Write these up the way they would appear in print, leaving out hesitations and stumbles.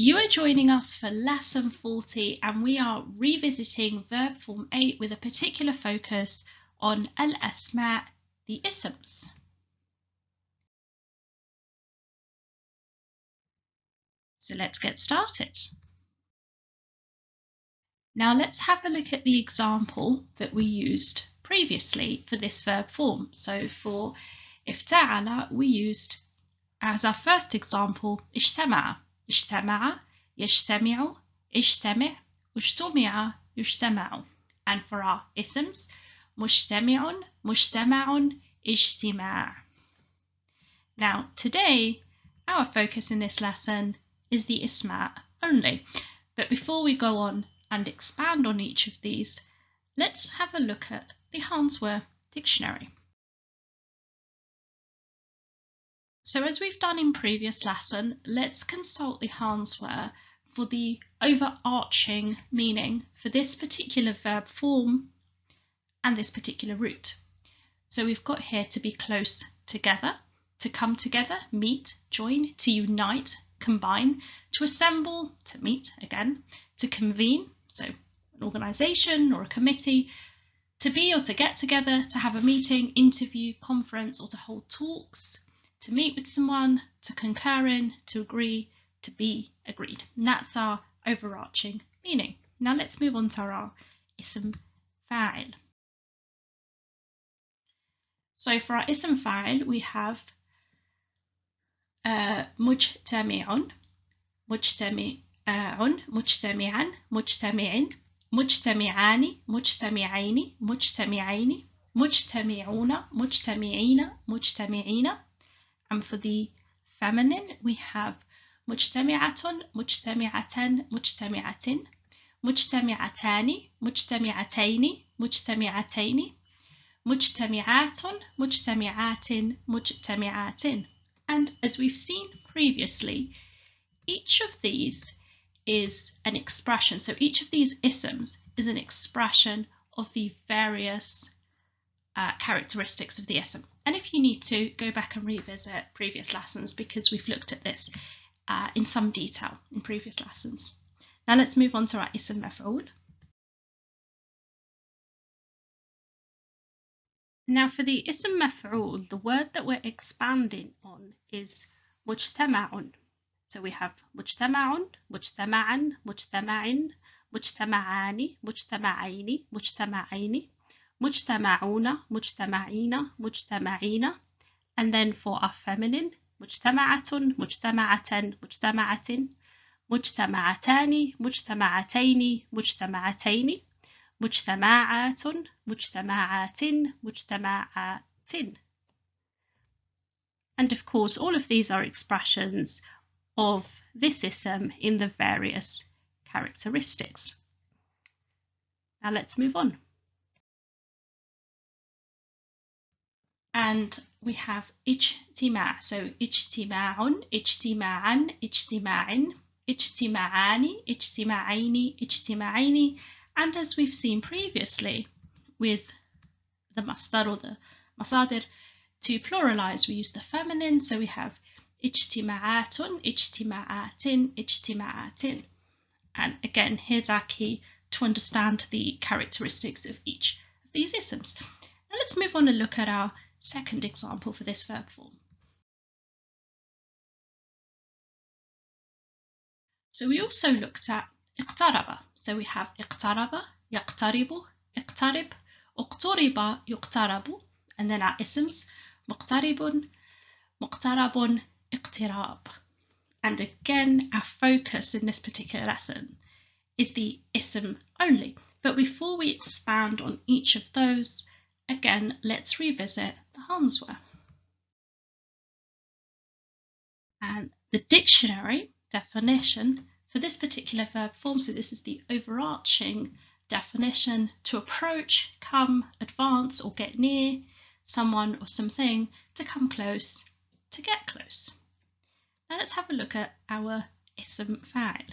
You are joining us for lesson 40 and we are revisiting verb form 8 with a particular focus on al-asma', the isms. So let's get started. Now let's have a look at the example that we used previously for this verb form. So for افتعل we used as our first example اجتمع. اجتمع, يجتمع, اجتمع, اجتمع, يجتمع. And for our isms, مجتمع, مجتمع, اجتماع. Now today, our focus in this lesson is the isma' only. But before we go on and expand on each of these, let's have a look at the Hanswör dictionary. So as we've done in previous lesson, let's consult the Hanswör for the overarching meaning for this particular verb form and this particular root. So we've got here to be close together, to come together, meet, join, to unite, combine, to assemble, to meet again, to convene, so an organisation or a committee, to be or to get together, to have a meeting, interview, conference, or to hold talks, to meet with someone, to concur in, to agree, to be agreed. And that's our overarching meaning. Now let's move on to our ism fa'il. So for our ism fa'il, we have مجتمع, مجتمعون, مجتمعا, مجتمعين, مجتمعان, مجتمعين, مجتمعين, مجتمعون, مجتمعين, مجتمعين. And for the feminine, we have مجتمعة, مجتمعة, مجتمعة, مجتمعتان, مجتمعتين, مجتمعتين, مجتمعات, مجتمعات, مجتمعات. And as we've seen previously, each of these is an expression. So each of these isms is an expression of the various characteristics of the ism. And if you need to, go back and revisit previous lessons because we've looked at this in some detail in previous lessons. Now let's move on to our ism maf'ul. Now for the ism maf'ul, the word that we're expanding on is mujtama'un. So we have mujtama'un, mujtama'an, mujtama'in, mujtama'ani, mujtama'aini, mujtama'aini, mujtama'una, mujtama'ina, mujtama'ina. And then for our feminine, mujtama'atun, mujtama'atan, mujtama'atin, mujtama'atani, mujtama'ataini, mujtama'ataini, مجتمعات, مجتمعات, مجتمعات. And of course, all of these are expressions of this ism in the various characteristics. Now let's move on. And we have اجتماع. So اجتماع, اجتماعا, اجتماع, اجتماعان, اجتماعين, اجتماعين. And as we've seen previously with the masdar or the masadir, to pluralize we use the feminine, so we have ijtima'atun, ijtima'atin, ijtima'atin. And again, here's our key to understand the characteristics of each of these isms. Now let's move on and look at our second example for this verb form. So we also looked at اقترب. So we have اقترب, يقترب, اقترب, اقترب, يقترب, and then our isms مقترب, مقترب, اقتراب. And again, our focus in this particular lesson is the ism only. But before we expand on each of those, again, let's revisit the Hanswör. And the dictionary definition for this particular verb form, so this is the overarching definition: to approach, come, advance, or get near someone or something, to come close, to get close. Now let's have a look at our ism fa'il.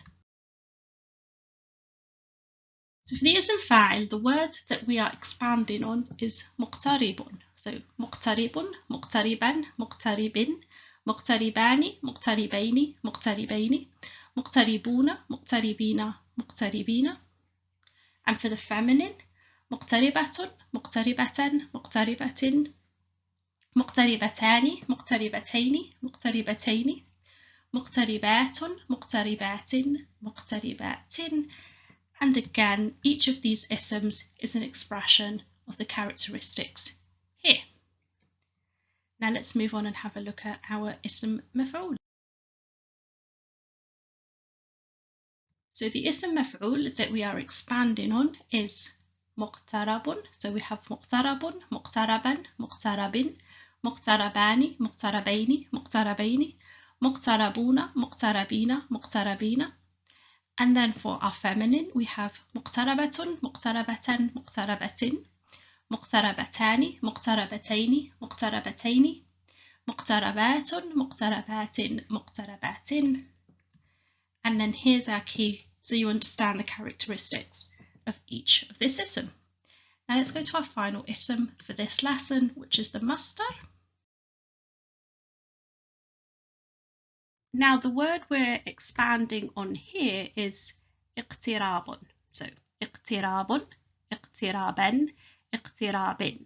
So for the ism fa'il, the word that we are expanding on is muqtaribun. So muqtaribun, muqtariban, muqtaribin, مقتربان مقتربين مقتربين مقتربون مقتربين مقتربين. And for the feminine, مقتربة مقتربة مقتربة مقتربتان مقتربتين مقتربتين مقتربات مقتربات مقتربات. And again, each of these isms is an expression of the characteristics here. Now let's move on and have a look at our ism maf'ul. So the ism maf'ul that we are expanding on is مقترب. So we have مقترب, مقتربا, مقترب, مقتربان, مقتربين, مقتربين, مقتربون, مقتربين, مقتربين. And then for our feminine, we have مقتربة, مقتربة, مقتربة, مقتربتان, مقتربتين, مقتربتين, مقتربات, مقتربات, مقتربات. And then here's our key so you understand the characteristics of each of this ism. Now let's go to our final ism for this lesson, which is the masdar. Now the word we're expanding on here is اقتراب. So اقتراب, اقترابا, اقتراب,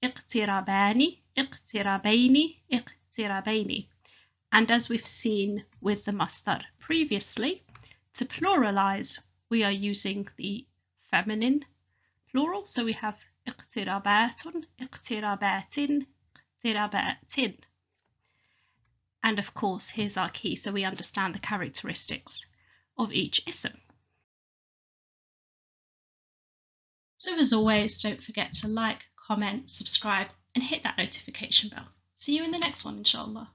اقترابان, اقترابين, اقترابين. And as we've seen with the masdar previously, to pluralize, we are using the feminine plural. So we have اقترابات, اقترابات, اقترابات. And of course, here's our key so we understand the characteristics of each ism. So as always, don't forget to like, comment, subscribe, and hit that notification bell. See you in the next one, inshallah.